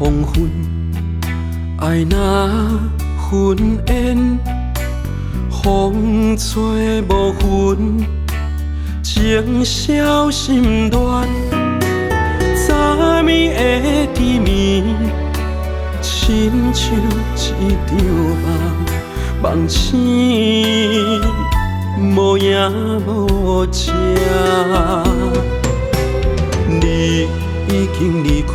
黄昏，爱若云烟，风吹无痕，情消心乱。早暝的甜蜜，亲像一场梦，梦醒无影无迹。你已经离开，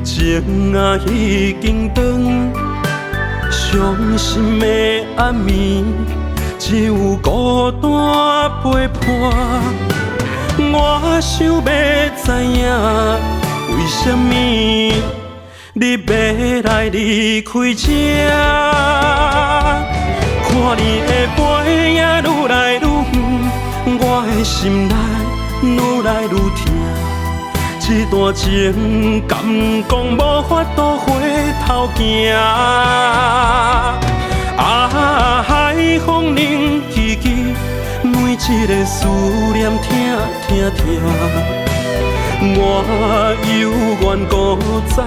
情啊已经长，伤心的暗暝，只有孤单陪伴。我想要知影，为什么你要来离开这？看你的背影愈来愈远，我的心内愈来愈痛。这段情敢讲无法度回头行？啊，海风冷凄凄，每一个思念痛痛痛。我犹原搁在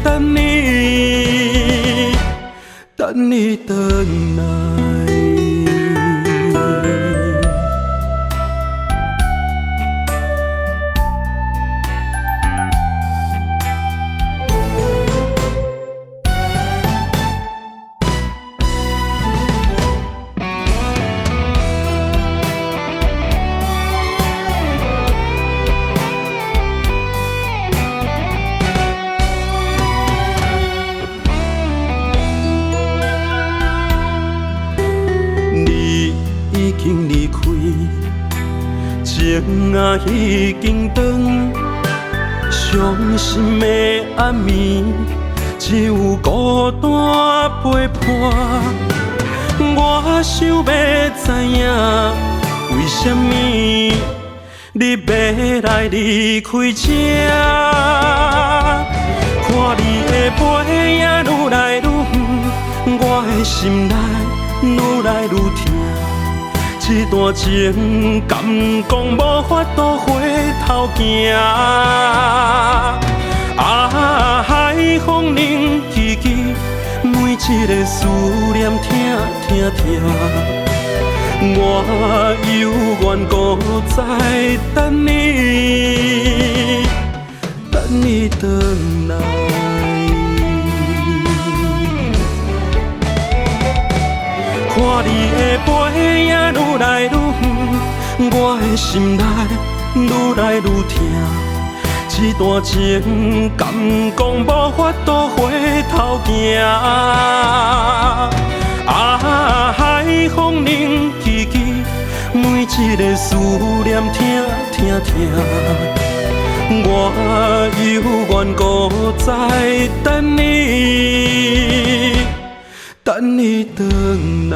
等你，等你回来。已经离开，情啊已经长，伤心的暗暝，只有孤单陪伴。我想要知影，为什么你要来离开这？看你的背影愈来愈远，我的心内愈来愈痛。这段情敢讲无法度回头行？啊，海风冷凄凄，每一个思念痛痛痛。我犹原搁在等你，等你回来。看你的背影愈来愈远，我的心内愈来愈痛。这段情敢讲无法度回头行？啊，海风冷凄凄，每一个思念痛痛痛。我犹原搁在等你，等你回来。